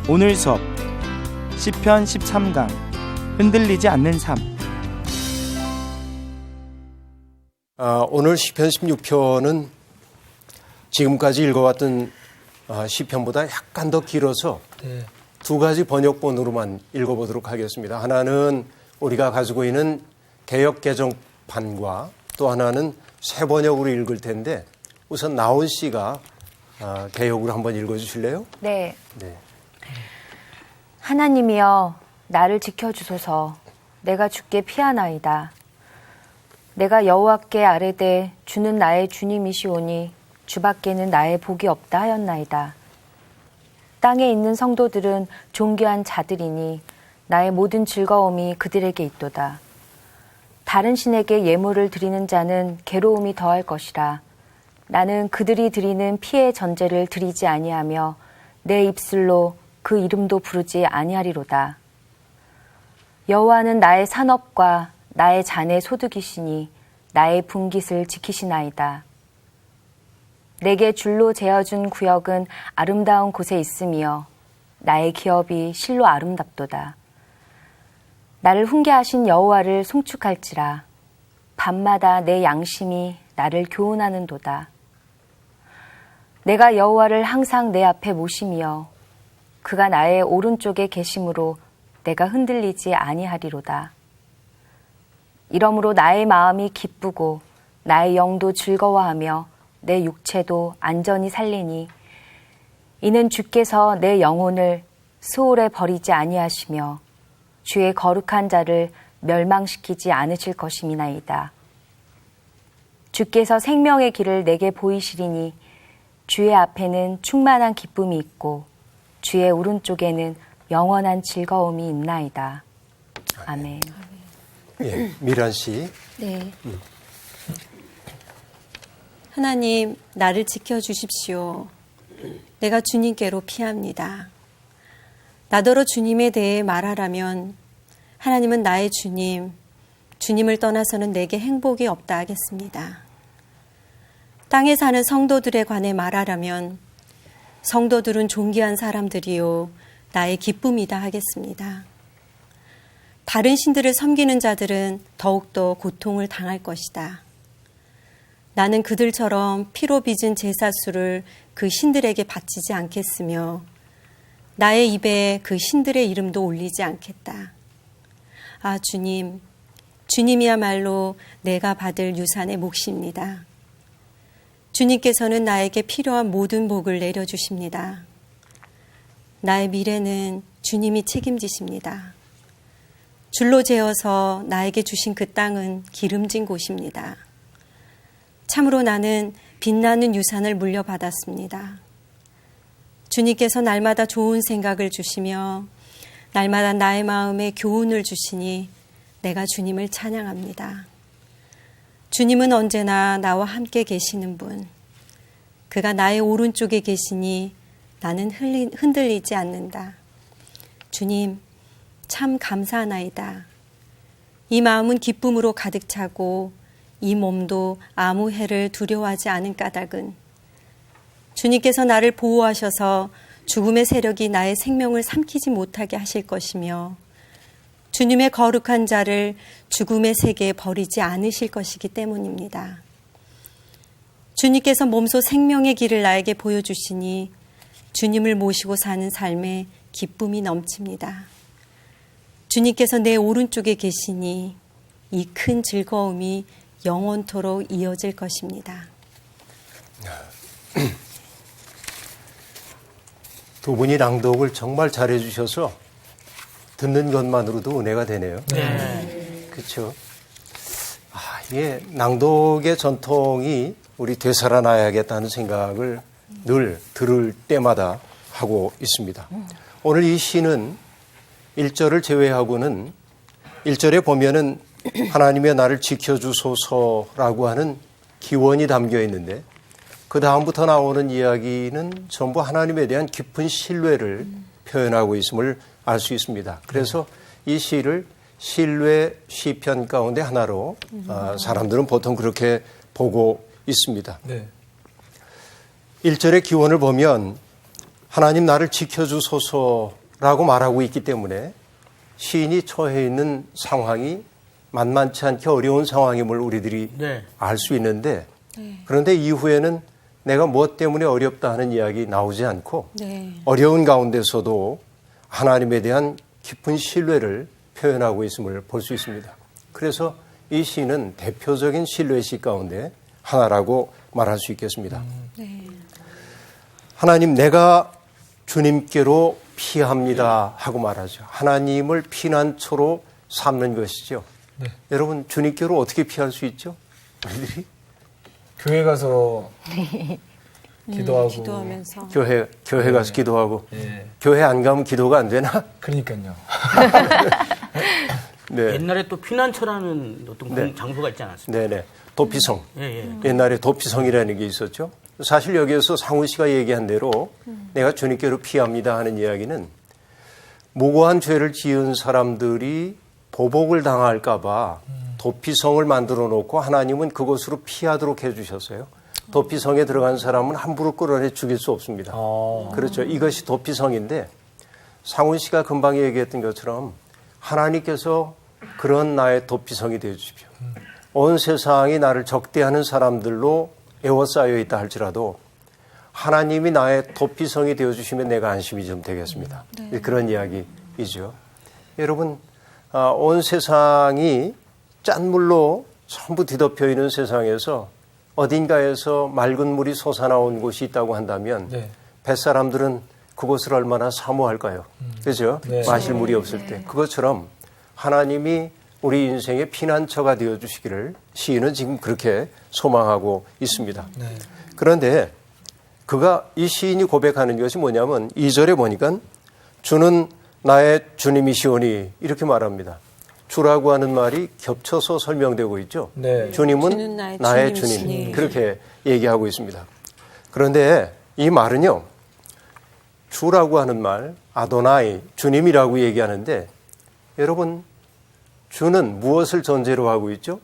오늘 수업 시편 13강 흔들리지 않는 삶. 오늘 시편 16편은 지금까지 읽어왔던 시편보다 약간 더 길어서 두 가지 번역본으로만 읽어보도록 하겠습니다. 하나는 우리가 가지고 있는 개역 개정판과 또 하나는 새 번역으로 읽을 텐데 우선 나온 씨가 개역으로 한번 읽어주실래요? 네. 하나님이여 나를 지켜주소서. 내가 주께 피하나이다. 내가 여호와께 아뢰되 주는 나의 주님이시오니 주밖에는 나의 복이 없다 하였나이다. 땅에 있는 성도들은 존귀한 자들이니 나의 모든 즐거움이 그들에게 있도다. 다른 신에게 예물을 드리는 자는 괴로움이 더할 것이라. 나는 그들이 드리는 피의 전제를 드리지 아니하며 내 입술로 그 이름도 부르지 아니하리로다. 여호와는 나의 산업과 나의 잔의 소득이시니 나의 분깃을 지키시나이다. 내게 줄로 재어준 구역은 아름다운 곳에 있으며 나의 기업이 실로 아름답도다. 나를 훈계하신 여호와를 송축할지라. 밤마다 내 양심이 나를 교훈하는도다. 내가 여호와를 항상 내 앞에 모시며 그가 나의 오른쪽에 계심으로 내가 흔들리지 아니하리로다. 이러므로 나의 마음이 기쁘고 나의 영도 즐거워하며 내 육체도 안전히 살리니 이는 주께서 내 영혼을 수월에 버리지 아니하시며 주의 거룩한 자를 멸망시키지 않으실 것임이나이다. 주께서 생명의 길을 내게 보이시리니 주의 앞에는 충만한 기쁨이 있고 주의 오른쪽에는 영원한 즐거움이 있나이다. 아멘. 예, 미란 씨. 네. 하나님, 나를 지켜주십시오. 내가 주님께로 피합니다. 나더러 주님에 대해 말하라면 하나님은 나의 주님, 주님을 떠나서는 내게 행복이 없다 하겠습니다. 땅에 사는 성도들에 관해 말하라면 성도들은 존귀한 사람들이요 나의 기쁨이다 하겠습니다. 다른 신들을 섬기는 자들은 더욱더 고통을 당할 것이다. 나는 그들처럼 피로 빚은 제사수를 그 신들에게 바치지 않겠으며 나의 입에 그 신들의 이름도 올리지 않겠다. 아, 주님, 주님이야말로 내가 받을 유산의 몫입니다. 주님께서는 나에게 필요한 모든 복을 내려주십니다. 나의 미래는 주님이 책임지십니다. 줄로 재어서 나에게 주신 그 땅은 기름진 곳입니다. 참으로 나는 빛나는 유산을 물려받았습니다. 주님께서 날마다 좋은 생각을 주시며 날마다 나의 마음에 교훈을 주시니 내가 주님을 찬양합니다. 주님은 언제나 나와 함께 계시는 분. 그가 나의 오른쪽에 계시니 나는 흔들리지 않는다. 주님, 참 감사하나이다. 이 마음은 기쁨으로 가득 차고 이 몸도 아무 해를 두려워하지 않은 까닭은 주님께서 나를 보호하셔서 죽음의 세력이 나의 생명을 삼키지 못하게 하실 것이며 주님의 거룩한 자를 죽음의 세계에 버리지 않으실 것이기 때문입니다. 주님께서 몸소 생명의 길을 나에게 보여주시니 주님을 모시고 사는 삶에 기쁨이 넘칩니다. 주님께서 내 오른쪽에 계시니 이 큰 즐거움이 영원토록 이어질 것입니다. 두 분이 낭독을 정말 잘해 주셔서 듣는 것만으로도 은혜가 되네요. 네. 그렇죠. 이게 낭독의 전통이 우리 되살아나야겠다는 생각을 늘 들을 때마다 하고 있습니다. 오늘 이 시는 1절을 제외하고는 1절에 보면은 하나님의 나를 지켜주소서라고 하는 기원이 담겨 있는데 그 다음부터 나오는 이야기는 전부 하나님에 대한 깊은 신뢰를 표현하고 있음을 알 수 있습니다. 그래서 이 시를 신뢰 시편 가운데 하나로 사람들은 보통 그렇게 보고 있습니다. 네. 1절의 기원을 보면 하나님 나를 지켜주소서라고 말하고 있기 때문에 시인이 처해 있는 상황이 만만치 않게 어려운 상황임을 우리들이 네. 알 수 있는데 그런데 이후에는 내가 무엇 때문에 어렵다 하는 이야기 나오지 않고 네. 어려운 가운데서도 하나님에 대한 깊은 신뢰를 표현하고 있음을 볼 수 있습니다. 그래서 이 시는 대표적인 신뢰 시 가운데 하나라고 말할 수 있겠습니다. 하나님, 내가 주님께로 피합니다 하고 말하죠. 하나님을 피난처로 삼는 것이죠. 네. 여러분, 주님께로 어떻게 피할 수 있죠? 우리들이 교회 가서 기도하고 기도하면서 교회 가서 기도하고 예. 교회 안 가면 기도가 안 되나? 그러니까요. 네. 옛날에 또 피난처라는 어떤 네. 장소가 있지 않았습니까? 네네. 도피성. 예, 예. 옛날에 도피성이라는 게 있었죠. 사실 여기에서 상훈 씨가 얘기한 대로 내가 주님께로 피합니다 하는 이야기는 무고한 죄를 지은 사람들이 보복을 당할까봐 도피성을 만들어 놓고 하나님은 그곳으로 피하도록 해주셨어요. 도피성에 들어간 사람은 함부로 끌어내 죽일 수 없습니다. 그렇죠. 이것이 도피성인데 상훈 씨가 금방 얘기했던 것처럼 하나님께서 그런 나의 도피성이 되어 주십시오. 온 세상이 나를 적대하는 사람들로 에워싸여 있다 할지라도 하나님이 나의 도피성이 되어주시면 내가 안심이 좀 되겠습니다. 그런 이야기이죠. 여러분, 온 세상이 짠물로 전부 뒤덮여 있는 세상에서 어딘가에서 맑은 물이 솟아나온 곳이 있다고 한다면 네. 뱃사람들은 그곳을 얼마나 사모할까요? 그죠? 네. 마실 물이 없을 때. 그것처럼 하나님이 우리 인생의 피난처가 되어주시기를 시인은 지금 그렇게 소망하고 있습니다. 네. 그런데 이 시인이 고백하는 것이 뭐냐면 2절에 보니까 주는 나의 주님이시오니 이렇게 말합니다. 주라고 하는 말이 겹쳐서 설명되고 있죠. 네. 주님은 주는 나의 주님이시니. 주님. 그렇게 얘기하고 있습니다. 그런데 이 말은요. 주라고 하는 말, 아도나이, 주님이라고 얘기하는데 여러분 주는 무엇을 전제로 하고 있죠?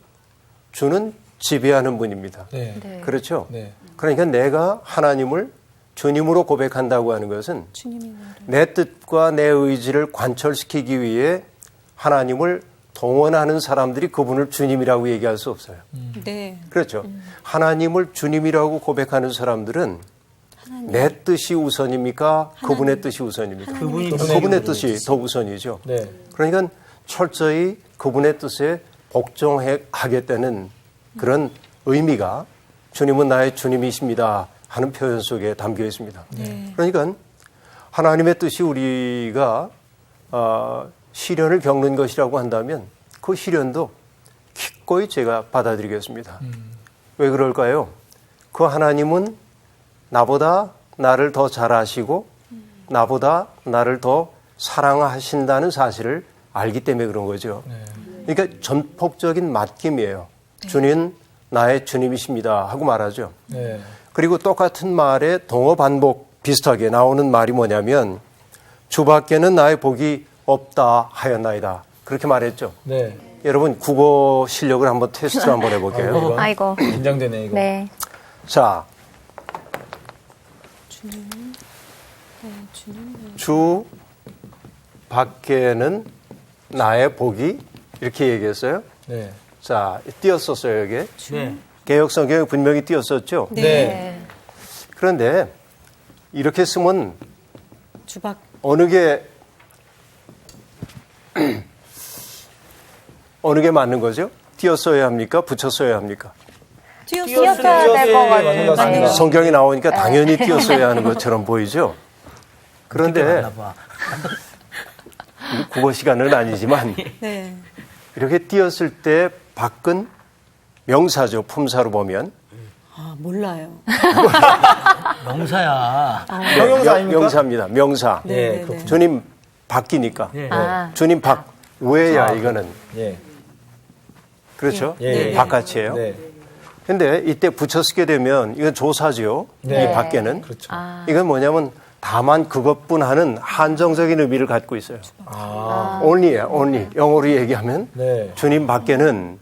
주는 지배하는 분입니다. 네. 네. 그렇죠? 네. 그러니까 내가 하나님을 주님으로 고백한다고 하는 것은 주님이 나를 내 뜻과 내 의지를 관철시키기 위해 하나님을 동원하는 사람들이 그분을 주님이라고 얘기할 수 없어요. 네. 그렇죠. 하나님을 주님이라고 고백하는 사람들은 내 뜻이 우선입니까? 그분의 뜻이 우선입니까? 그분의 뜻이 더 우선이죠. 네. 그러니까 철저히 그분의 뜻에 복종하겠다는 그런 의미가 주님은 나의 주님이십니다 하는 표현 속에 담겨 있습니다. 그러니까 하나님의 뜻이 우리가 시련을 겪는 것이라고 한다면 그 시련도 기꺼이 제가 받아들이겠습니다. 왜 그럴까요? 그 하나님은 나보다 나를 더 잘 아시고 나보다 나를 더 사랑하신다는 사실을 알기 때문에 그런 거죠. 그러니까 전폭적인 맡김이에요. 주님 나의 주님이십니다 하고 말하죠. 네. 그리고 똑같은 말에 동어 반복 비슷하게 나오는 말이 뭐냐면 주밖에는 나의 복이 없다 하였나이다. 그렇게 말했죠. 네. 여러분 국어 실력을 한번 테스트를 한번 해볼게요. 아이고. 긴장되네 이거. 네. 자, 주 밖에는 나의 복이 이렇게 얘기했어요. 네. 자, 띄었었어요 여기. 네. 개역 성경에 분명히 띄었었죠. 네. 그런데 이렇게 쓰면 주박 어느 게 맞는 거죠? 띄었어야 합니까? 붙였어야 합니까? 띄었어야 될 것 맞는 것 같습니다. 같아요. 성경이 나오니까 당연히 띄었어야 하는 것처럼 보이죠? 그런데 국어 시간은 아니지만 네. 이렇게 띄었을 때 밖은 명사죠. 품사로 보면. 아, 몰라요. 명사야. 형용사 아닙니까? 명사입니다. 명사. 네. 네, 그렇군요. 주님 밖이니까. 네. 아. 주님 밖. 왜야 이거는. 예. 그렇죠? 예, 예. 바깥이에요. 네. 근데 이때 붙여 쓰게 되면 이건 조사죠. 네. 이 밖에는. 그렇죠. 이건 뭐냐면 다만 그것뿐 하는 한정적인 의미를 갖고 있어요. 아. only예요. only. 영어로 얘기하면 네. 주님 밖에는.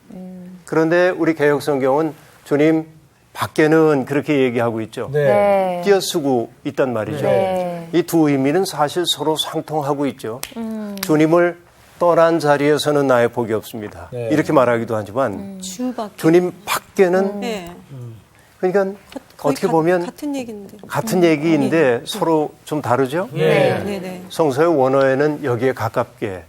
그런데 우리 개혁성경은 주님 밖에는 그렇게 얘기하고 있죠. 네. 네. 띄어쓰고 있단 말이죠. 네. 이 두 의미는 사실 서로 상통하고 있죠. 주님을 떠난 자리에서는 나의 복이 없습니다. 네. 이렇게 말하기도 하지만 주밖에. 주님 밖에는 네. 그러니까 거의 어떻게 보면 같은 얘기인데. 같은 얘기인데 서로 좀 다르죠. 네. 네, 네. 성서의 원어에는 여기에 가깝게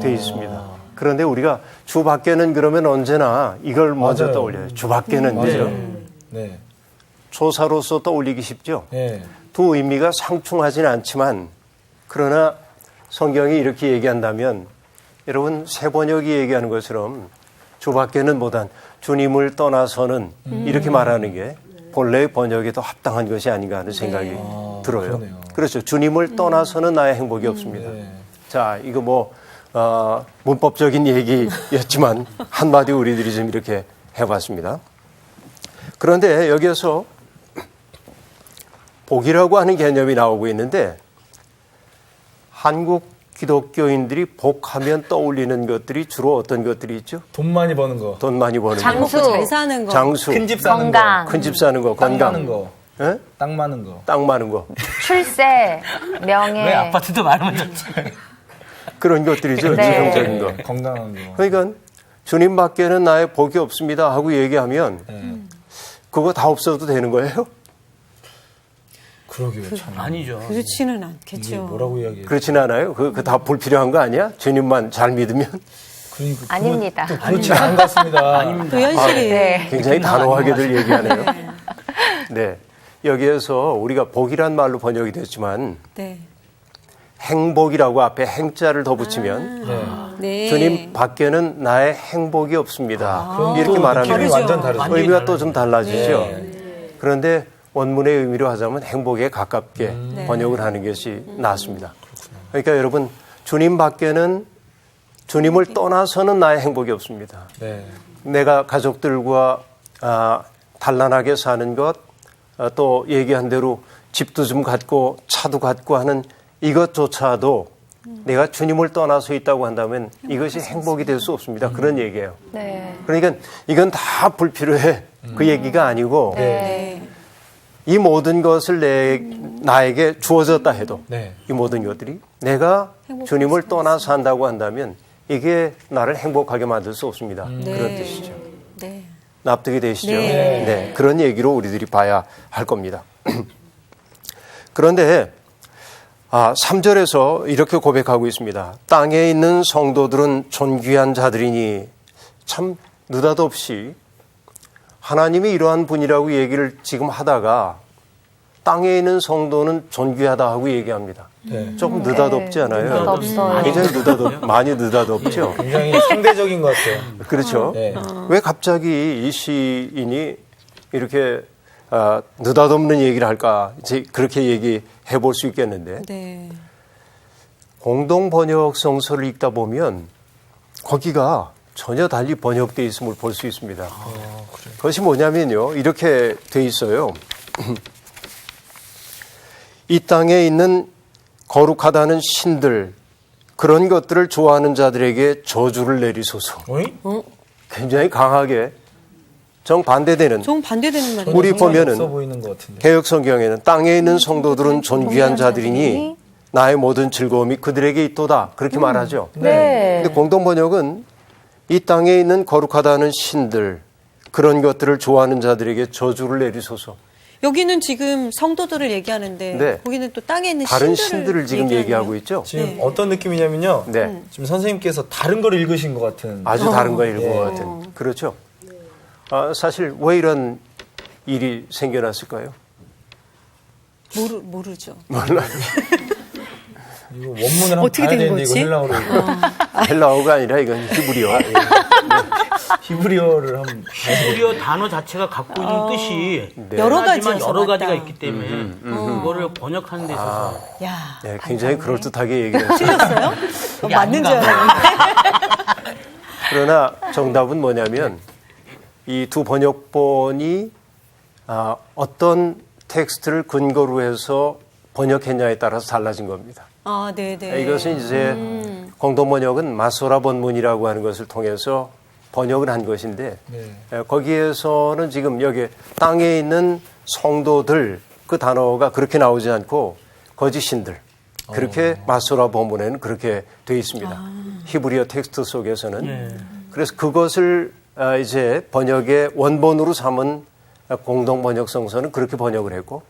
돼 있습니다. 그런데 우리가 주 밖에는 그러면 언제나 이걸 먼저 맞아요. 떠올려요. 주 밖에는 맞아요. 그죠? 네. 조사로서 떠올리기 쉽죠. 네. 두 의미가 상충하지는 않지만 그러나 성경이 이렇게 얘기한다면 여러분 새 번역이 얘기하는 것처럼 주 밖에는 보단 주님을 떠나서는 이렇게 말하는 게 본래의 번역에 더 합당한 것이 아닌가 하는 생각이 들어요. 그러네요. 그렇죠. 주님을 떠나서는 나의 행복이 없습니다. 네. 자, 이거 뭐 문법적인 얘기였지만 한마디 우리들이 좀 이렇게 해봤습니다. 그런데 여기에서 복이라고 하는 개념이 나오고 있는데 한국 기독교인들이 복하면 떠올리는 것들이 주로 어떤 것들이 있죠? 돈 많이 버는 거. 돈 많이 버는 장수. 거, 잘 사는 거. 장수, 큰 집 사는 건강. 거. 큰 집 사는 거, 땅 건강, 많은 거. 예? 땅 많은 거. 땅 많은 거 출세, 명예. 왜 아파트도 많으면 좋지? 그런 것들이죠. 네. 지성적인 거. 건강한 거. 그러니까 주님 밖에는 나의 복이 없습니다 하고 얘기하면 네. 그거 다 없어도 되는 거예요? 그러게요. 참. 아니죠. 그렇지는 이게 않겠죠. 뭐라고 이야기해요? 그렇진 않아요. 그거 다 불필요한 거 아니야? 주님만 잘 믿으면 그러니까 아닙니다. 또 그렇지 않은 것 같습니다. 또 현실이. 네. 굉장히 단호하게들 얘기하네요. 네. 여기에서 우리가 복이란 말로 번역이 됐지만 네. 행복이라고 앞에 행자를 더 붙이면 네. 네. 주님 밖에는 나의 행복이 없습니다. 그럼 이렇게 또 말하면 느낌이 완전 다르죠. 완전히 의미가 또 좀 달라지죠. 네. 그런데 원문의 의미로 하자면 행복에 가깝게 번역을 하는 것이 낫습니다. 그러니까 여러분 주님 밖에는 주님을 떠나서는 나의 행복이 없습니다. 네. 내가 가족들과 단란하게 사는 것, 또 얘기한 대로 집도 좀 갖고 차도 갖고 하는 이것조차도 내가 주님을 떠나서 있다고 한다면 이것이 행복이 될 수 없습니다. 그런 얘기예요. 네. 그러니까 이건 다 불필요해. 그 얘기가 아니고 네. 이 모든 것을 나에게 주어졌다 해도 네. 이 모든 것들이 내가 주님을 떠나서 한다고 한다면 이게 나를 행복하게 만들 수 없습니다. 그런 뜻이죠. 네. 납득이 되시죠? 네. 네. 그런 얘기로 우리들이 봐야 할 겁니다. 그런데 3절에서 이렇게 고백하고 있습니다. 땅에 있는 성도들은 존귀한 자들이니 참 느닷없이 하나님이 이러한 분이라고 얘기를 지금 하다가 땅에 있는 성도는 존귀하다 하고 얘기합니다. 네. 조금 느닷없지 않아요? 느닷없어요. 굉장히 많이 느닷없죠? 굉장히 상대적인 것 같아요. 그렇죠. 네. 왜 갑자기 이 시인이 이렇게 느닷없는 얘기를 할까? 이제 그렇게 얘기해 볼 수 있겠는데 네. 공동 번역 성서를 읽다 보면 거기가 전혀 달리 번역되어 있음을 볼 수 있습니다. 그것이 뭐냐면요. 이렇게 돼 있어요. 이 땅에 있는 거룩하다는 신들 그런 것들을 좋아하는 자들에게 저주를 내리소서. 어이? 굉장히 강하게 정반대되는 좀 반대되는 말이에요. 우리 상관이 보면은 없어 보이는 것 같은데. 개역 성경에는 땅에 있는 성도들은 존귀한 자들이니 나의 모든 즐거움이 그들에게 있도다. 그렇게 말하죠. 네. 근데 공동 번역은 이 땅에 있는 거룩하다는 신들 그런 것들을 좋아하는 자들에게 저주를 내리소서. 여기는 지금 성도들을 얘기하는데 네. 거기는 또 땅에 있는 다른 신들을 신들을 지금 얘기하네요. 얘기하고 있죠. 지금 네. 어떤 느낌이냐면요. 네. 지금 선생님께서 다른 걸 읽으신 것 같은. 아주 다른 거 읽은 네. 것 같은. 그렇죠. 사실 왜 이런 일이 생겨났을까요? 모르죠. 몰라요. 이거 원문을 한번 어떻게 봐야 된 되는데 이거 거지? 헬라어로 헬라어가 아니라 이건 히브리어. 히브리어를 한번 봐야 돼요. 히브리어 단어 자체가 갖고 있는 뜻이 네. 여러 하지만 가지여서 여러 가지가 맞다. 있기 때문에 그거를 번역하는 데 있어서 야, 굉장히 그럴듯하게 얘기를 했어요. 틀렸어요? 이게 맞는 줄 아닌가 알았는데. 그러나 정답은 뭐냐면 이 두 번역본이 어떤 텍스트를 근거로 해서 번역했냐에 따라서 달라진 겁니다. 아, 네, 네. 이것은 이제 공동 번역은 마소라 본문이라고 하는 것을 통해서 번역을 한 것인데 네. 거기에서는 지금 여기 땅에 있는 성도들 그 단어가 그렇게 나오지 않고 거짓신들 그렇게 마소라 본문에는 그렇게 되어 있습니다. 히브리어 텍스트 속에서는. 그래서 그것을 이제 번역의 원본으로 삼은 공동 번역 성서는 그렇게 번역을 했고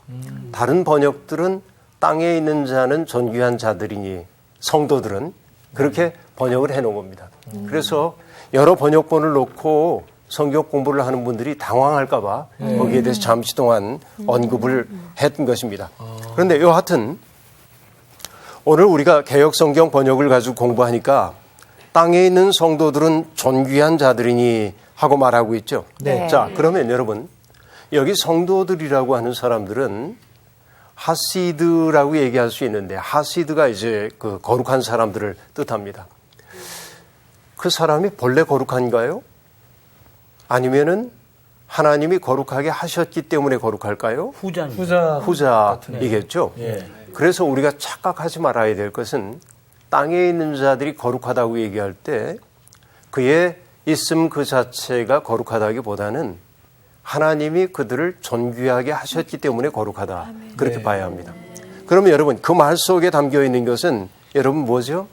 다른 번역들은 땅에 있는 자는 존귀한 자들이니 성도들은 그렇게 번역을 해놓은 겁니다. 그래서 여러 번역본을 놓고 성경 공부를 하는 분들이 당황할까 봐 거기에 대해서 잠시 동안 언급을 했던 것입니다. 그런데 여하튼 오늘 우리가 개역 성경 번역을 가지고 공부하니까 땅에 있는 성도들은 존귀한 자들이니 하고 말하고 있죠. 네. 자, 그러면 여러분 여기 성도들이라고 하는 사람들은 하시드라고 얘기할 수 있는데 하시드가 이제 그 거룩한 사람들을 뜻합니다. 그 사람이 본래 거룩한가요? 아니면은 하나님이 거룩하게 하셨기 때문에 거룩할까요? 후자입니다. 후자이겠죠. 예. 그래서 우리가 착각하지 말아야 될 것은 땅에 있는 자들이 거룩하다고 얘기할 때 그의 있음 그 자체가 거룩하다기보다는 하나님이 그들을 존귀하게 하셨기 때문에 거룩하다. 그렇게 봐야 합니다. 그러면 여러분 그 말 속에 담겨 있는 것은 여러분 뭐죠?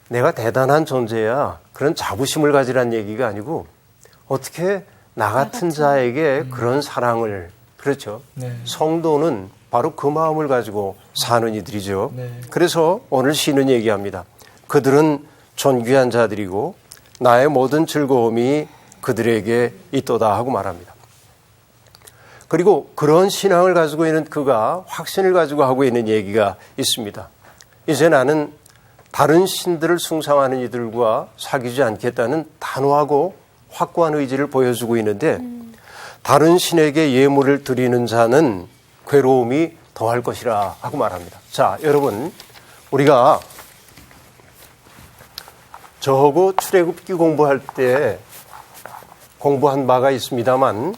내가 대단한 존재야. 그런 자부심을 가지라는 얘기가 아니고 어떻게 나 같은 자에게 그런 사랑을 그렇죠. 네. 성도는 바로 그 마음을 가지고 사는 이들이죠. 네. 그래서 오늘 시는 얘기합니다. 그들은 존귀한 자들이고 나의 모든 즐거움이 그들에게 있도다 하고 말합니다. 그리고 그런 신앙을 가지고 있는 그가 확신을 가지고 하고 있는 얘기가 있습니다. 이제 나는 다른 신들을 숭상하는 이들과 사귀지 않겠다는 단호하고 확고한 의지를 보여주고 있는데 다른 신에게 예물을 드리는 자는 괴로움이 더할 것이라 하고 말합니다. 자, 여러분 우리가 저하고 출애굽기 공부할 때 공부한 바가 있습니다만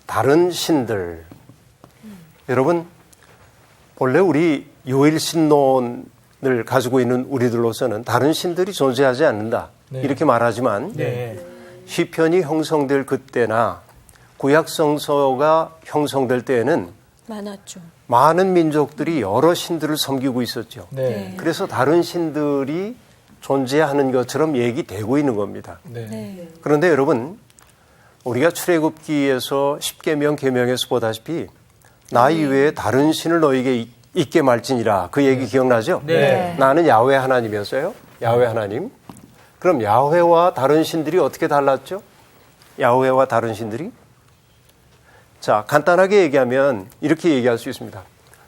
다른 신들 여러분 본래 우리 요일신론을 가지고 있는 우리들로서는 다른 신들이 존재하지 않는다 이렇게 말하지만 시편이 형성될 그때나 구약성서가 형성될 때에는 많았죠. 많은 민족들이 여러 신들을 섬기고 있었죠. 네. 그래서 다른 신들이 존재하는 것처럼 얘기되고 있는 겁니다. 네. 그런데 여러분 우리가 출애굽기에서 십계명 계명에서 보다시피 나 이외에 다른 신을 너에게 있게 말지니라 그 얘기 기억나죠? 네. 나는 야훼 하나님이었어요. 야훼 하나님. 그럼 야훼와 다른 신들이 어떻게 달랐죠? 야훼와 다른 신들이? 자, 간단하게 얘기하면 이렇게 얘기할 수 있습니다.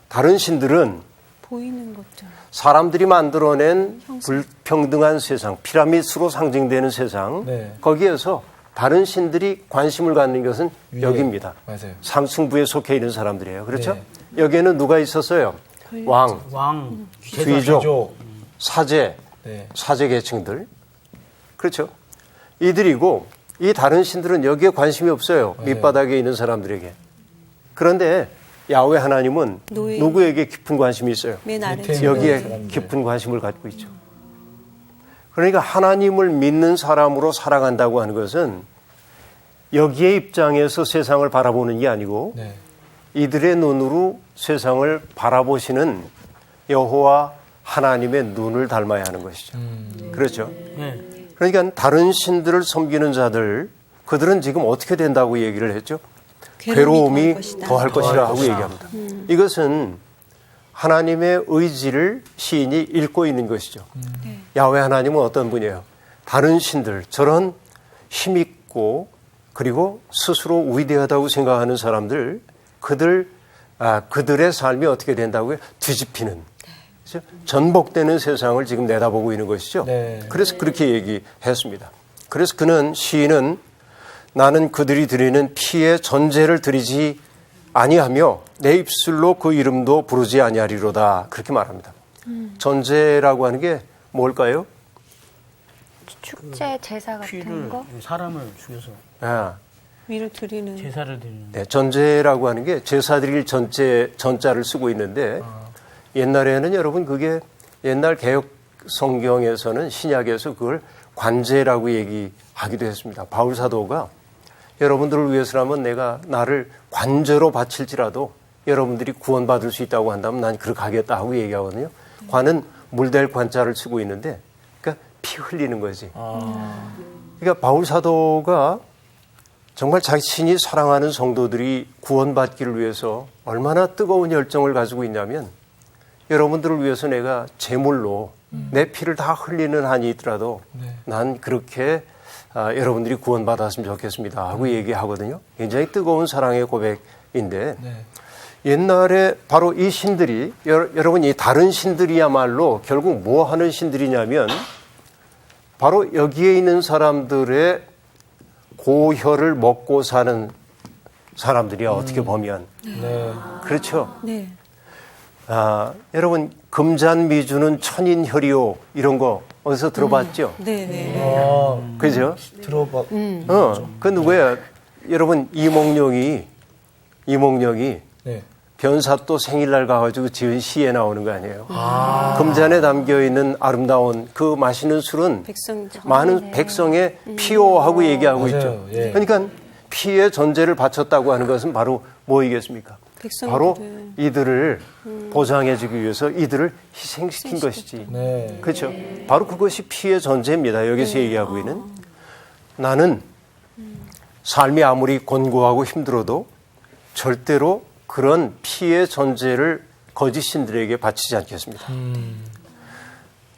다른 신들은 보이는 것들. 사람들이 만들어낸 불평등한 세상, 피라미드로 상징되는 세상, 네. 거기에서 다른 신들이 관심을 갖는 것은 위에. 여기입니다. 맞아요. 상승부에 속해 있는 사람들이에요. 그렇죠? 네. 여기에는 누가 있었어요? 왕, 왕, 귀족, 사제, 네. 사제 계층들. 그렇죠? 이들이고 이 다른 신들은 여기에 관심이 없어요. 맞아요. 밑바닥에 있는 사람들에게. 그런데 야훼 하나님은 노예. 누구에게 깊은 관심이 있어요? 맨 아래. 밑에 여기에 사람들. 깊은 관심을 갖고 있죠. 그러니까 하나님을 믿는 사람으로 살아간다고 하는 것은 여기에 입장에서 세상을 바라보는 게 아니고 네. 이들의 눈으로 세상을 바라보시는 여호와 하나님의 눈을 닮아야 하는 것이죠. 그렇죠? 네. 그러니까 다른 신들을 섬기는 자들 그들은 지금 어떻게 된다고 얘기를 했죠? 괴로움이 더할 것이라 하고 얘기합니다. 이것은 하나님의 의지를 시인이 읽고 있는 것이죠. 야훼 하나님은 어떤 분이에요? 다른 신들, 저런 힘있고 그리고 스스로 위대하다고 생각하는 사람들, 그들의 삶이 어떻게 된다고요? 뒤집히는, 그렇죠? 전복되는 세상을 지금 내다보고 있는 것이죠. 네. 그래서 그렇게 얘기했습니다. 그래서 시인은 나는 그들이 드리는 피의 전제를 드리지 아니하며 내 입술로 그 이름도 부르지 아니하리로다. 그렇게 말합니다. 전제라고 하는 게 뭘까요? 축제 제사 같은 피를 거? 사람을 죽여서 위로 드리는. 제사를 드리는. 네, 전제라고 하는 게 제사 드릴 전자를 쓰고 있는데 옛날에는 여러분 그게 옛날 개혁 성경에서는 신약에서 그걸 관제라고 얘기하기도 했습니다. 바울 사도가 여러분들을 위해서라면 내가 나를 관제로 바칠지라도 여러분들이 구원받을 수 있다고 한다면 난 그렇게 하겠다 하고 얘기하거든요. 관은 물될 관자를 쓰고 있는데 그러니까 피 흘리는 거지. 그러니까 바울 사도가 정말 자신이 사랑하는 성도들이 구원받기를 위해서 얼마나 뜨거운 열정을 가지고 있냐면 여러분들을 위해서 내가 제물로 내 피를 다 흘리는 한이 있더라도 난 그렇게 여러분들이 구원받았으면 좋겠습니다 하고 얘기하거든요. 굉장히 뜨거운 사랑의 고백인데 옛날에 바로 이 신들이 여러분 이 다른 신들이야말로 결국 뭐 하는 신들이냐면 바로 여기에 있는 사람들의 고혈을 먹고 사는 사람들이야 어떻게 보면. 그렇죠. 네. 여러분 금잔미주는 천인혈이요 이런 거 어디서 들어봤죠? 네. 그죠? 들어봐. 그 누구야? 여러분 이몽룡이 네. 변사또 생일날 가가지고 지은 시에 나오는 거 아니에요? 금잔에 담겨 있는 아름다운 그 마시는 술은 많은 백성의 피요하고 얘기하고 맞아요. 있죠. 예. 그러니까 피의 전제를 바쳤다고 하는 것은 바로 뭐이겠습니까? 바로 이들을 보장해주기 위해서 이들을 희생시킨 것이지. 네. 그렇죠. 바로 그것이 피의 전제입니다. 여기서 얘기하고 있는. 나는 삶이 아무리 곤고하고 힘들어도 절대로 그런 피의 전제를 거짓 신들에게 바치지 않겠습니다.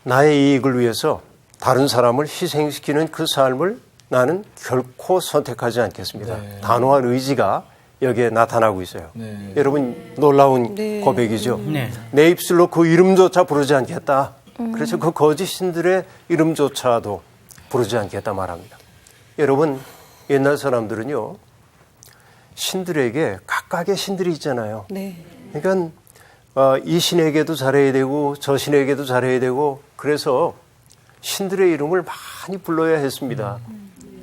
나의 이익을 위해서 다른 사람을 희생시키는 그 삶을 나는 결코 선택하지 않겠습니다. 네. 단호한 의지가 여기에 나타나고 있어요. 네. 여러분 놀라운 네. 고백이죠. 네. 내 입술로 그 이름조차 부르지 않겠다. 그래서 그 거짓 신들의 이름조차도 부르지 않겠다 말합니다. 여러분 옛날 사람들은요. 신들에게 각각의 신들이 있잖아요. 네. 그러니까 이 신에게도 잘해야 되고 저 신에게도 잘해야 되고 그래서 신들의 이름을 많이 불러야 했습니다.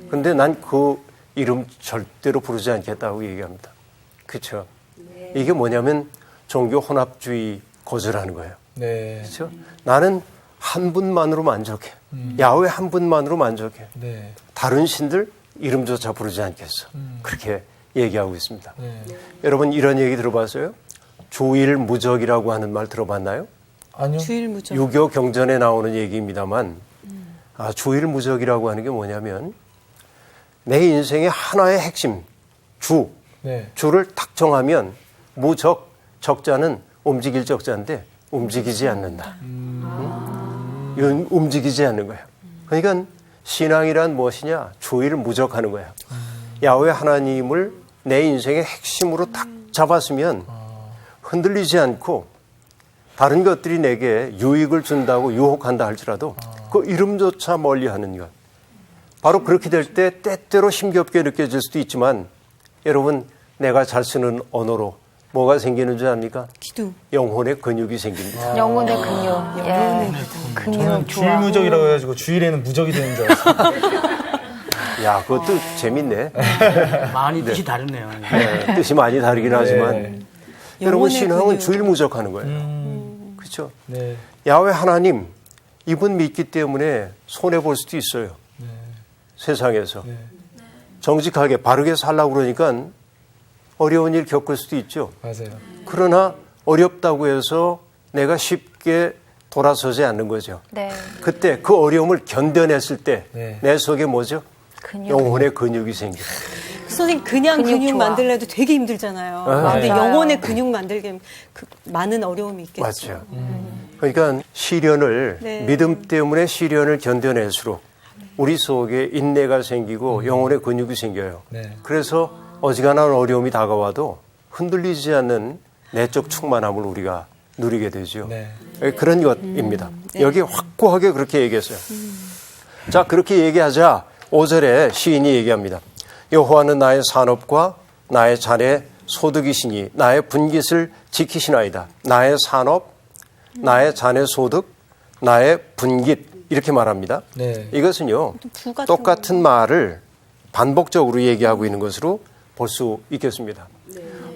그런데 난 그 이름 절대로 부르지 않겠다고 얘기합니다. 그렇죠? 이게 뭐냐면 종교 혼합주의 거절하는 거예요. 네. 그렇죠? 나는 한 분만으로 만족해. 야훼 한 분만으로 만족해. 네. 다른 신들 이름조차 부르지 않겠어. 그렇게 얘기하고 있습니다. 네. 여러분 이런 얘기 들어봤어요? 주일무적이라고 하는 말 들어봤나요? 아니요. 주일무적. 유교 경전에 나오는 얘기입니다만 주일무적이라고 하는 게 뭐냐면 내 인생의 하나의 핵심 네. 주를 딱 정하면 무적 적자는 움직일 적자인데 움직이지 않는다. 움직이지 않는 거예요. 그러니까 신앙이란 무엇이냐? 주의를 무적하는 거예요. 야훼 하나님을 내 인생의 핵심으로 딱 잡았으면 흔들리지 않고 다른 것들이 내게 유익을 준다고 유혹한다 할지라도 그 이름조차 멀리하는 것. 바로 그렇게 될 때 때때로 힘겹게 느껴질 수도 있지만 여러분 내가 잘 쓰는 언어로 뭐가 생기는 줄 압니까? 기둥. 영혼의 근육이 생깁니다. 영혼의 근육. 예. 근육 저는 좋아하고. 주일무적이라고 해가지고 주일에는 무적이 되는 줄 알았어요. 야, 그것도 재밌네. 많이 뜻이 다르네요. 네, 뜻이 많이 다르긴 하지만 여러분 영혼의 신앙은 근육. 주일무적하는 거예요. 그렇죠? 네. 야훼 하나님 이분 믿기 때문에 손해 볼 수도 있어요. 세상에서 네. 정직하게 바르게 살라고 그러니까 어려운 일 겪을 수도 있죠. 맞아요. 그러나 어렵다고 해서 내가 쉽게 돌아서지 않는 거죠. 네. 그때 그 어려움을 견뎌냈을 때 내 네. 속에 뭐죠? 근육. 영혼의 근육이 생겨요. 선생님 그냥 근육 근육 좋아. 만들래도 되게 힘들잖아요. 근데 맞아요. 영혼의 근육 만들기 많은 어려움이 있겠죠. 맞죠. 그러니까 시련을 네. 믿음 때문에 시련을 견뎌낼수록 우리 속에 인내가 생기고 영혼의 근육이 생겨요. 네. 그래서 어지간한 어려움이 다가와도 흔들리지 않는 내적 충만함을 우리가 누리게 되죠. 네. 그런 것입니다. 여기 확고하게 그렇게 얘기했어요. 자, 그렇게 얘기하자 5절에 시인이 얘기합니다. 여호와는 나의 산업과 나의 잔의 소득이시니 나의 분깃을 지키시나이다. 나의 산업, 나의 잔의 소득, 나의 분깃 이렇게 말합니다. 네. 이것은요. 부 같은 똑같은 말을 반복적으로 얘기하고 있는 것으로 볼 수 있겠습니다.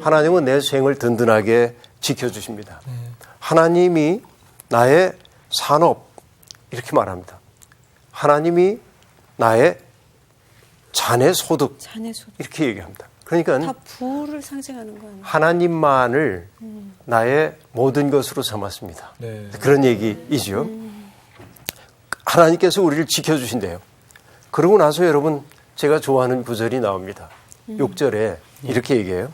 하나님은 내 생을 든든하게 지켜주십니다. 하나님이 나의 산업, 이렇게 말합니다. 하나님이 나의 자네 소득 자네 소득. 이렇게 얘기합니다. 그러니까 다 부를 상징하는 거 아니에요? 하나님만을 나의 모든 것으로 삼았습니다. 네. 그런 얘기이죠. 하나님께서 우리를 지켜주신대요. 그러고 나서 여러분 제가 좋아하는 구절이 나옵니다. 6절에 이렇게 얘기해요.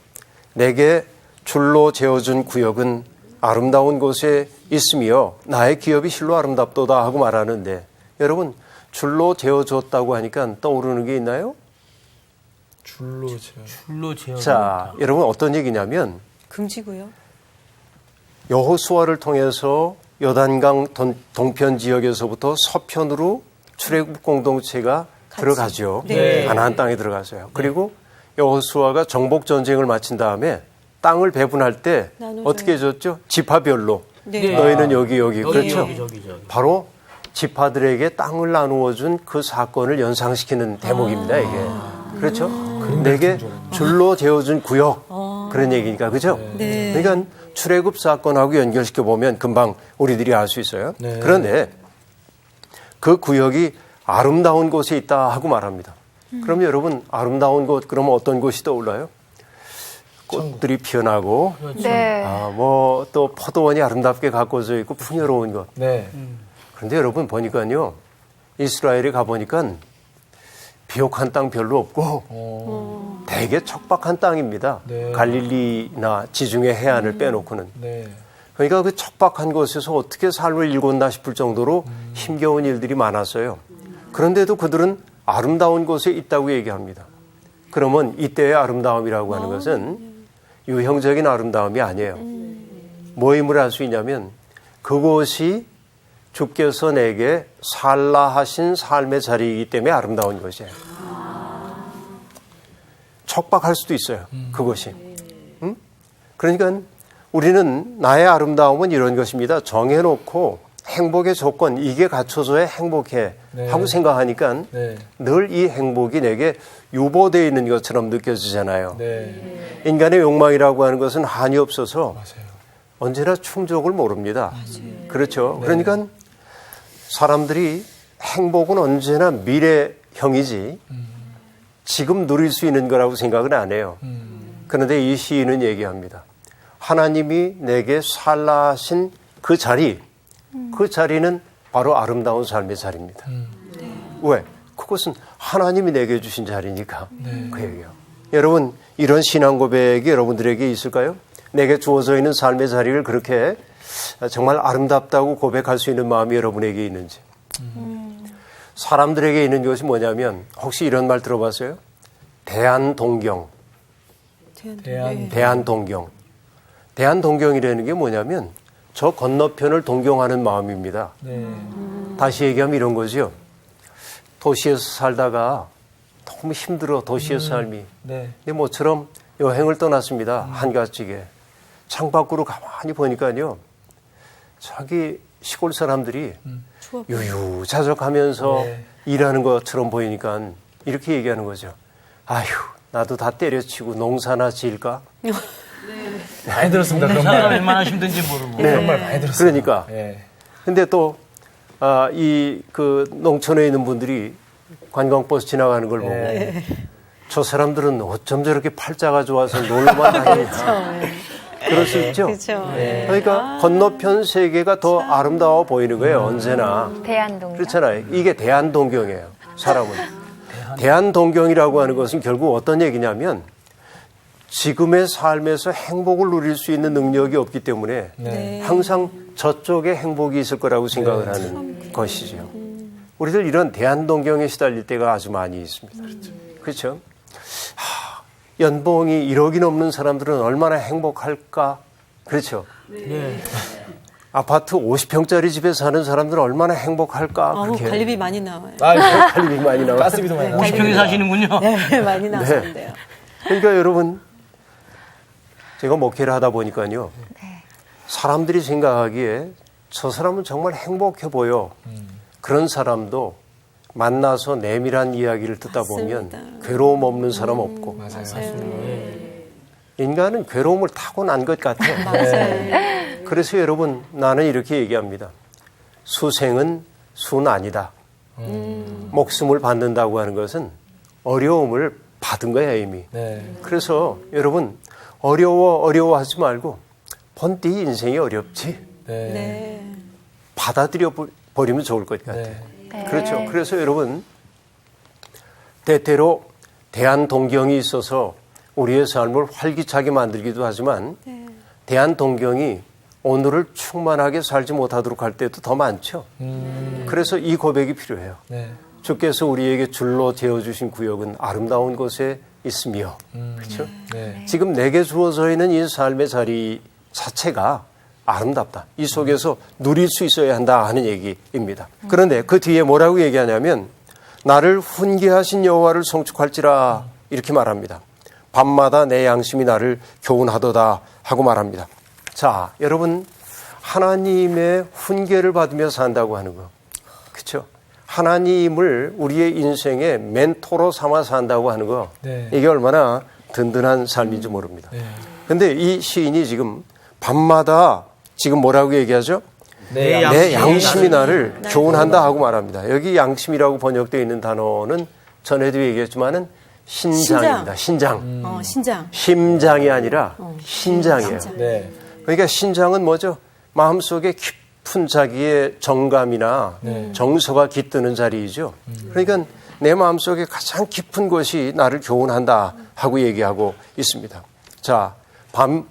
내게 줄로 재어준 구역은 아름다운 곳에 있으며 나의 기업이 실로 아름답도다 하고 말하는데 여러분 줄로 재어줬다고 하니까 떠오르는 게 있나요? 줄로 재어. 자, 여러분 어떤 얘기냐면 금지고요. 여호수아를 통해서 요단강 동편 지역에서부터 서편으로 출애굽 공동체가 들어가죠. 네. 가나안 땅에 들어가서요. 그리고 여호수아가 정복 전쟁을 마친 다음에 땅을 배분할 때 나눠줘요. 어떻게 해줬죠? 지파별로. 네. 너희는 여기 그렇죠. 저기. 바로 지파들에게 땅을 나누어 준 그 사건을 연상시키는 대목입니다. 이게. 그렇죠? 내게 줄로 재어준 구역. 그런 얘기니까. 그죠? 네. 그러니까 출애굽 사건하고 연결시켜 보면 금방 우리들이 알 수 있어요. 네. 그런데 그 구역이 아름다운 곳에 있다 하고 말합니다. 그럼 여러분 아름다운 곳 그러면 어떤 곳이 떠올라요? 꽃들이 피어나고 네. 뭐 또 포도원이 아름답게 가꿔져 있고 풍요로운 것. 네. 그런데 여러분 보니까요. 이스라엘에 가보니까 비옥한 땅 별로 없고 되게 척박한 땅입니다. 네. 갈릴리나 지중해 해안을 빼놓고는. 네. 그러니까 그 척박한 곳에서 어떻게 삶을 일궜나 싶을 정도로 힘겨운 일들이 많았어요. 그런데도 그들은 아름다운 곳에 있다고 얘기합니다. 그러면 이때의 아름다움이라고 하는 것은 유형적인 아름다움이 아니에요. 뭐 힘을 알 수 있냐면 그곳이 주께서 내게 살라 하신 삶의 자리이기 때문에 아름다운 것이에요. 척박할 수도 있어요. 그것이. 그러니까 우리는 나의 아름다움은 이런 것입니다. 정해놓고 행복의 조건 이게 갖춰져야 행복해 하고 생각하니까 네. 늘 이 행복이 내게 유보되어 있는 것처럼 느껴지잖아요. 네. 인간의 욕망이라고 하는 것은 한이 없어서 맞아요. 언제나 충족을 모릅니다. 그렇죠. 그러니까 사람들이 행복은 언제나 미래형이지 지금 누릴 수 있는 거라고 생각은 안 해요. 그런데 이 시인은 얘기합니다. 하나님이 내게 살라 하신 그 자리, 그 자리는 바로 아름다운 삶의 자리입니다. 왜? 그것은 하나님이 내게 주신 자리니까 그 얘기예요. 여러분 이런 신앙 고백이 여러분들에게 있을까요? 내게 주어져 있는 삶의 자리를 그렇게 정말 아름답다고 고백할 수 있는 마음이 여러분에게 있는지. 사람들에게 있는 것이 뭐냐면 혹시 이런 말 들어봤어요? 대안동경. 대안동경. 대안동경이라는 게 뭐냐면 저 건너편을 동경하는 마음입니다. 네. 다시 얘기하면 이런 거죠. 도시에서 살다가 너무 힘들어 도시에서 삶이. 네. 근데 모처럼 여행을 떠났습니다. 한가지게. 창밖으로 가만히 보니까요. 자기 시골 사람들이 유유자적하면서 네. 일하는 것처럼 보이니까 이렇게 얘기하는 거죠. 아휴 나도 다 때려치고 농사나 지을까? 많이 들었습니다. 그런 사람 말. 얼마나 힘든지 모르고. 그런 말 많이 들었습니다. 그러니까. 네. 근데 또 그 농촌에 있는 분들이 관광버스 지나가는 걸 보고 저 사람들은 어쩜 저렇게 팔자가 좋아서 놀러만 다니냐. 그럴 수 있죠. 그렇죠. 그러니까 건너편 세계가 더 아름다워 보이는 거예요. 언제나. 대안동경. 그렇잖아요. 이게 대안동경이에요. 사람은. 대안동경이라고 하는 것은 결국 어떤 얘기냐면 지금의 삶에서 행복을 누릴 수 있는 능력이 없기 때문에 네. 항상 저쪽에 행복이 있을 거라고 생각을 하는 것이죠. 우리들 이런 대안동경에 시달릴 때가 아주 많이 있습니다. 그렇죠? 연봉이 1억이 넘는 사람들은 얼마나 행복할까? 그렇죠? 네. 아파트 50평짜리 집에 사는 사람들은 얼마나 행복할까? 그렇게. 관리비 많이 나와요. 관리비 많이 나와요. 가스비도 많이 나와요. 50평에 사시는군요. 네, 많이 나왔는데요. 그러니까 여러분, 제가 목회를 하다 보니까요. 사람들이 생각하기에 저 사람은 정말 행복해 보여. 그런 사람도 만나서 내밀한 이야기를 듣다 보면 맞습니다. 괴로움 없는 사람 없고. 맞아요. 인간은 괴로움을 타고난 것 같아요. 맞아요. 그래서 여러분 나는 이렇게 얘기합니다. 수생은 수는 아니다. 목숨을 받는다고 하는 것은 어려움을 받은 거야 이미. 네. 그래서 여러분 어려워하지 말고 번띠 인생이 어렵지. 네. 네. 받아들여 버리면 좋을 것 같아요. 네. 그렇죠. 그래서 여러분 때때로 대한 동경이 있어서 우리의 삶을 활기차게 만들기도 하지만 대한 동경이 오늘을 충만하게 살지 못하도록 할 때도 더 많죠. 그래서 이 고백이 필요해요. 네. 주께서 우리에게 줄로 재어주신 구역은 아름다운 곳에 있으며 그렇죠? 네. 지금 내게 주어져 있는 이 삶의 자리 자체가 아름답다. 이 속에서 누릴 수 있어야 한다 하는 얘기입니다. 그런데 그 뒤에 뭐라고 얘기하냐면 나를 훈계하신 여호와를 송축할지라 이렇게 말합니다. 밤마다 내 양심이 나를 교훈하도다 하고 말합니다. 자, 여러분 하나님의 훈계를 받으며 산다고 하는 거 그렇죠? 하나님을 우리의 인생의 멘토로 삼아 산다고 하는 거 네. 이게 얼마나 든든한 삶인지 모릅니다. 네. 근데 이 시인이 지금 밤마다 지금 뭐라고 얘기하죠? 네. 내 양심이 나를 교훈한다 하고 말합니다. 여기 양심이라고 번역되어 있는 단어는 전에도 얘기했지만은 신장입니다. 신장. 신장. 심장이 아니라 신장이에요. 네. 그러니까 신장은 뭐죠? 마음속에 깊은 자기의 정감이나 정서가 깃드는 자리이죠. 그러니까 내 마음속에 가장 깊은 것이 나를 교훈한다 하고 얘기하고 있습니다. 자,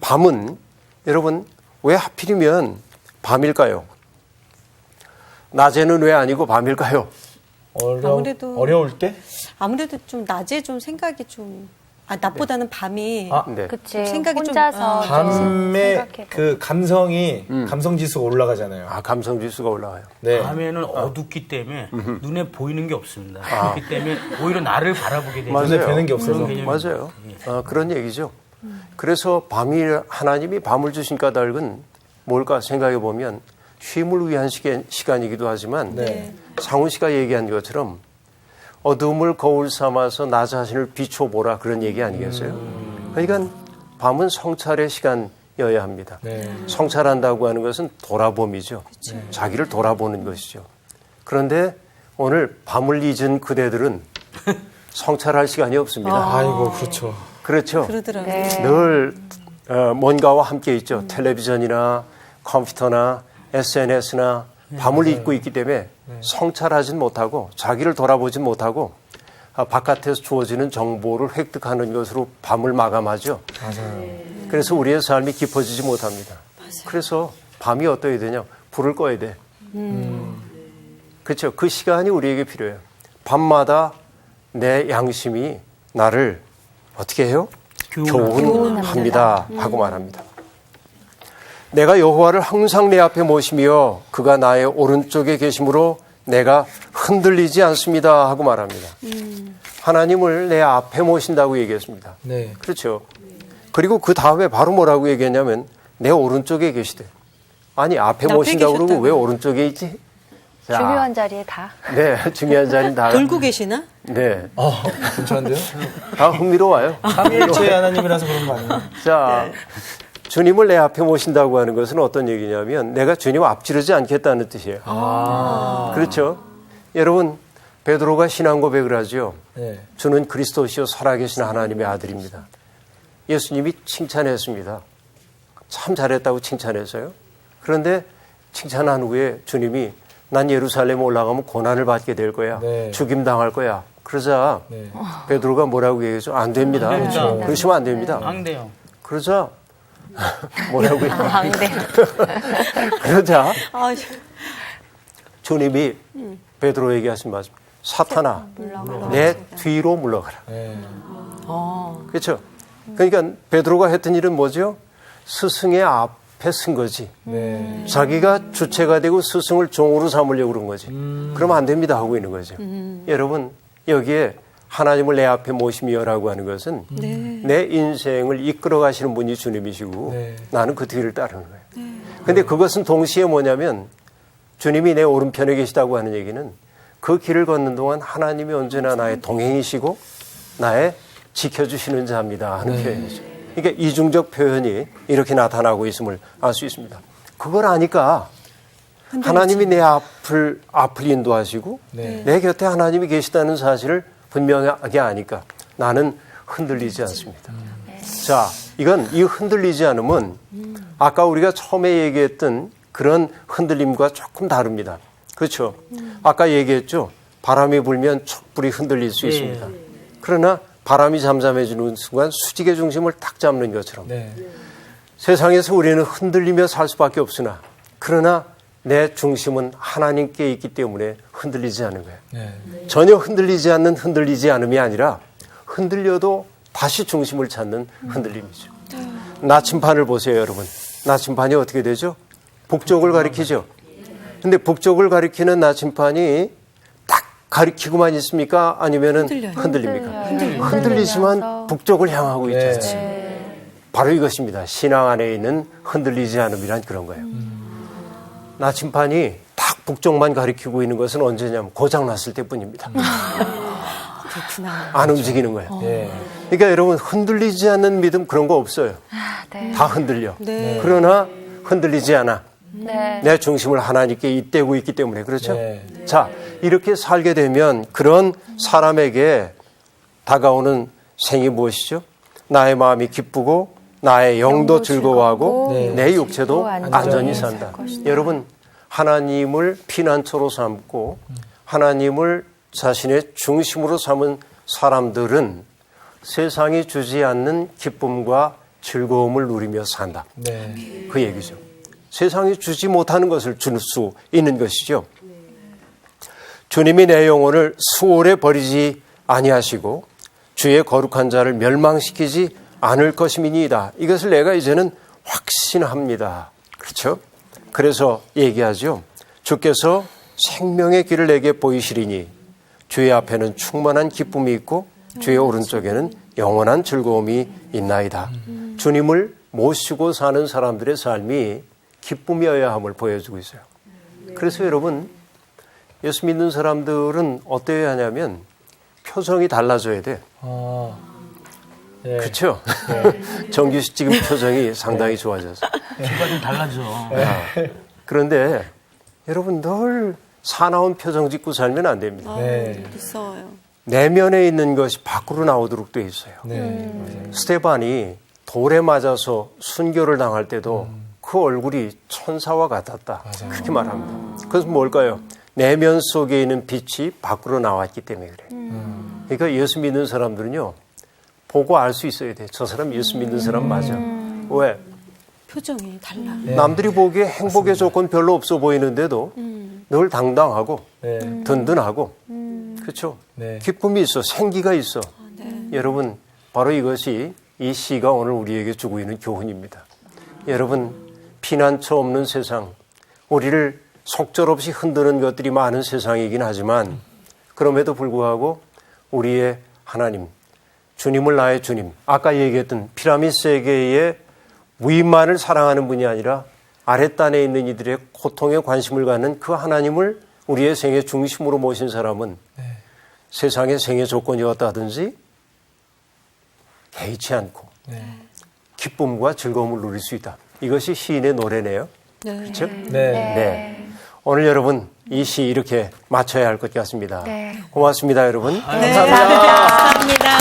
밤은 여러분 왜 하필이면 밤일까요? 낮에는 왜 아니고 밤일까요? 아무래도- 어려울 때? 아무래도 좀 낮에 좀 생각이 좀 낮보다는 밤이 아, 네. 그치. 생각이 좀- 혼자서 밤에 생각해보고. 그 감성이 감성 지수가 올라가잖아요. 아, 감성 지수가 올라와요. 네. 밤에는 어둡기 때문에 눈에 보이는 게 없습니다. 그렇기 때문에 오히려 나를 바라보게 되죠. 눈에 뵈는 게 없어서. 그런 개념이 맞아요. 그런 얘기죠. 그래서 하나님이 밤을 주신 까닭은 뭘까 생각해 보면 쉼을 위한 시간이기도 하지만 네. 상훈 씨가 얘기한 것처럼 어둠을 거울 삼아서 나 자신을 비춰보라 그런 얘기 아니겠어요? 그러니까 밤은 성찰의 시간이어야 합니다. 네. 성찰한다고 하는 것은 돌아봄이죠. 자기를 돌아보는 것이죠. 그런데 오늘 밤을 잊은 그대들은 성찰할 시간이 없습니다. 아이고, 그렇죠. 그렇죠. 그러더라고요. 네. 늘 뭔가와 함께 있죠. 텔레비전이나 컴퓨터나 SNS나 밤을 잊고 있기 때문에 성찰하진 못하고 자기를 돌아보진 못하고 바깥에서 주어지는 정보를 획득하는 것으로 밤을 마감하죠. 맞아요. 그래서 우리의 삶이 깊어지지 못합니다. 그래서 밤이 어떠해야 되냐? 불을 꺼야 돼. 그렇죠. 그 시간이 우리에게 필요해요. 밤마다 내 양심이 나를 어떻게 해요? 교훈합니다 하고 말합니다. 내가 여호와를 항상 내 앞에 모시며 그가 나의 오른쪽에 계심으로 내가 흔들리지 않습니다 하고 말합니다. 하나님을 내 앞에 모신다고 얘기했습니다. 네. 그렇죠. 그리고 그 다음에 바로 뭐라고 얘기했냐면 내 오른쪽에 계시대. 아니 앞에 모신다고 그러고 왜 오른쪽에 있지? 자, 중요한 자리에 다. 네, 중요한 자리는 다. 돌고 계시나? 네, 괜찮은데요? 다 흥미로워요. 삼위일체의 하나님이라서 그런 거 아니에요? 자, 주님을 내 앞에 모신다고 하는 것은 어떤 얘기냐면 내가 주님 앞지르지 않겠다는 뜻이에요. 그렇죠. 여러분, 베드로가 신앙 고백을 하죠. 네. 주는 그리스도시요 살아계신 하나님의 아들입니다. 예수님이 칭찬했습니다. 참 잘했다고 칭찬했어요. 그런데 칭찬한 후에 주님이 난 예루살렘에 올라가면 고난을 받게 될 거야. 네. 죽임당할 거야. 그러자 네. 베드로가 뭐라고 얘기했죠? 안 됩니다. 그렇죠. 그러시면 안 됩니다. 안 돼요. 그러자 뭐라고 얘기해요? 안 돼. 그러자 아, 주님이 베드로에게 하신 말씀. 사탄아, 내 뒤로 물러가라. 네. 그렇죠? 그러니까 베드로가 했던 일은 뭐죠? 스승의 앞에 쓴 거지. 네. 자기가 주체가 되고 스승을 종으로 삼으려고 그런 거지. 그러면 안 됩니다 하고 있는 거죠. 여러분 여기에 하나님을 내 앞에 모시며라고 하는 것은 내 인생을 이끌어 가시는 분이 주님이시고 네. 나는 그 뒤를 따르는 거예요. 근데 그것은 동시에 뭐냐면 주님이 내 오른편에 계시다고 하는 얘기는 그 길을 걷는 동안 하나님이 언제나 나의 동행이시고 나의 지켜주시는 자입니다 하는 표현이죠. 그러니까 이중적 표현이 이렇게 나타나고 있음을 알 수 있습니다. 그걸 아니까 하나님이 내 앞을 인도하시고 네. 내 곁에 하나님이 계시다는 사실을 분명하게 아니까 나는 흔들리지 않습니다. 자, 이건 이 흔들리지 않음은 아까 우리가 처음에 얘기했던 그런 흔들림과 조금 다릅니다. 그렇죠? 아까 얘기했죠. 바람이 불면 촛불이 흔들릴 수 있습니다. 그러나 바람이 잠잠해지는 순간 수직의 중심을 딱 잡는 것처럼 네. 세상에서 우리는 흔들리며 살 수밖에 없으나 그러나 내 중심은 하나님께 있기 때문에 흔들리지 않는 거예요. 네. 전혀 흔들리지 않는 흔들리지 않음이 아니라 흔들려도 다시 중심을 찾는 흔들림이죠. 나침반을 보세요, 여러분. 나침반이 어떻게 되죠? 북쪽을 가리키죠. 근데 북쪽을 가리키는 나침반이 딱 가리키고만 있습니까? 아니면은 흔들립니까? 흔들리지만 북쪽을 향하고 있지 않습니까? 바로 이것입니다. 신앙 안에 있는 흔들리지 않음이란 그런 거예요. 나침반이 딱 북쪽만 가리키고 있는 것은 언제냐면 고장났을 때뿐입니다. 그렇구나. 안 움직이는 거예요. 네. 그러니까 여러분 흔들리지 않는 믿음 그런 거 없어요. 다 흔들려. 네. 그러나 흔들리지 않아. 네. 내 중심을 하나님께 잇대고 있기 때문에 그렇죠? 네. 자, 이렇게 살게 되면 그런 사람에게 다가오는 생이 무엇이죠? 나의 마음이 기쁘고 나의 영도 즐거워하고 네. 내 육체도 안전히 안전히 살 산다. 것이다. 여러분 하나님을 피난처로 삼고 하나님을 자신의 중심으로 삼은 사람들은 세상이 주지 않는 기쁨과 즐거움을 누리며 산다. 네. 그 얘기죠. 세상이 주지 못하는 것을 줄 수 있는 것이죠. 주님이 내 영혼을 수월에 버리지 아니하시고 주의 거룩한 자를 멸망시키지 않을 것임이니이다. 이것을 내가 이제는 확신합니다. 그렇죠? 그래서 얘기하죠. 주께서 생명의 길을 내게 보이시리니 주의 앞에는 충만한 기쁨이 있고 주의 오른쪽에는 영원한 즐거움이 있나이다. 주님을 모시고 사는 사람들의 삶이 기쁨이어야 함을 보여주고 있어요. 그래서 여러분 예수 믿는 사람들은 어때야 하냐면 표정이 달라져야 돼. 네. 그렇죠? 정규 씨 지금 표정이 상당히 좋아져서. 기가 좀 달라져. 그런데 여러분 늘 사나운 표정 짓고 살면 안 됩니다. 네. 무서워요. 내면에 있는 것이 밖으로 나오도록 돼 있어요. 네. 스테반이 돌에 맞아서 순교를 당할 때도 그 얼굴이 천사와 같았다. 그렇게 말합니다. 그래서 뭘까요? 내면 속에 있는 빛이 밖으로 나왔기 때문에 그래요. 그러니까 예수 믿는 사람들은요. 보고 알 수 있어야 돼. 저 사람 예수 믿는 사람 맞아. 왜? 표정이 달라. 네. 남들이 보기에 행복의 조건 별로 없어 보이는데도 늘 당당하고 네. 든든하고 그렇죠? 네. 기쁨이 있어. 생기가 있어. 네. 여러분 바로 이것이 이 시가 오늘 우리에게 주고 있는 교훈입니다. 여러분 피난처 없는 세상, 우리를 속절없이 흔드는 것들이 많은 세상이긴 하지만 그럼에도 불구하고 우리의 하나님, 주님을 나의 주님, 아까 얘기했던 피라미드 세계의 위만을 사랑하는 분이 아니라 아랫단에 있는 이들의 고통에 관심을 갖는 그 하나님을 우리의 생의 중심으로 모신 사람은 세상의 생의 조건이 어떠하든지 개의치 않고 기쁨과 즐거움을 누릴 수 있다. 이것이 시인의 노래네요. 네. 그렇죠? 네. 네. 오늘 여러분 이 시 이렇게 맞춰야 할 것 같습니다. 네. 고맙습니다, 여러분. 네. 감사합니다.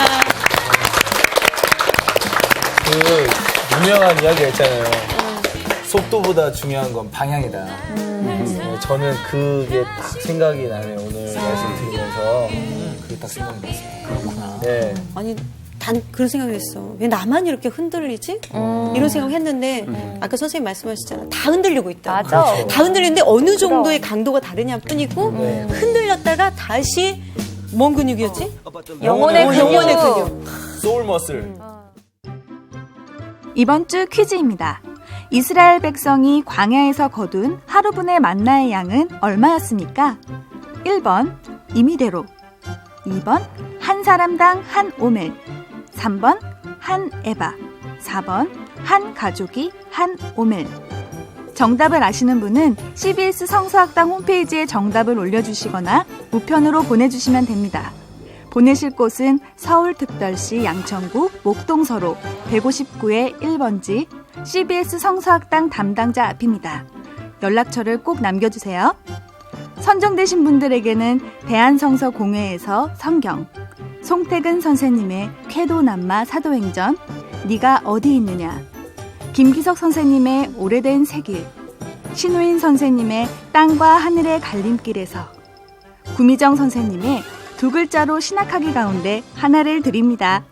그 유명한 이야기가 있잖아요. 속도보다 중요한 건 방향이다. 저는 그게 딱 생각이 나네요. 오늘 말씀 들으면서 그게 딱 생각이 났어요. 그렇구나. 네. 아니 단 그런 생각을 했어. 왜 나만 이렇게 흔들리지? 이런 생각을 했는데 아까 선생님 말씀하셨잖아요. 다 흔들리고 있다. 맞아. 그렇죠. 다 흔들리는데 어느 정도의 강도가 다르냐 뿐이고 흔들렸다가 다시 뭔 근육이었지? 영혼의 영혼의 근육. 근육. 소울 머슬. 이번 주 퀴즈입니다. 이스라엘 백성이 광야에서 거둔 하루분의 만나의 양은 얼마였습니까? 1번 임의대로, 2번 한 사람당 한 오멜, 3번 한 에바, 4번 한 가족이 한 오멜. 정답을 아시는 분은 CBS 성서학당 홈페이지에 정답을 올려주시거나 우편으로 보내주시면 됩니다. 보내실 곳은 서울특별시 양천구 목동서로 159-1번지 CBS 성서학당 담당자 앞입니다. 연락처를 꼭 남겨주세요. 선정되신 분들에게는 대한성서공회에서 성경, 송태근 선생님의 쾌도남마 사도행전, 네가 어디 있느냐, 김기석 선생님의 오래된 새길, 신우인 선생님의 땅과 하늘의 갈림길에서, 구미정 선생님의 두 글자로 신학하기 가운데 하나를 드립니다.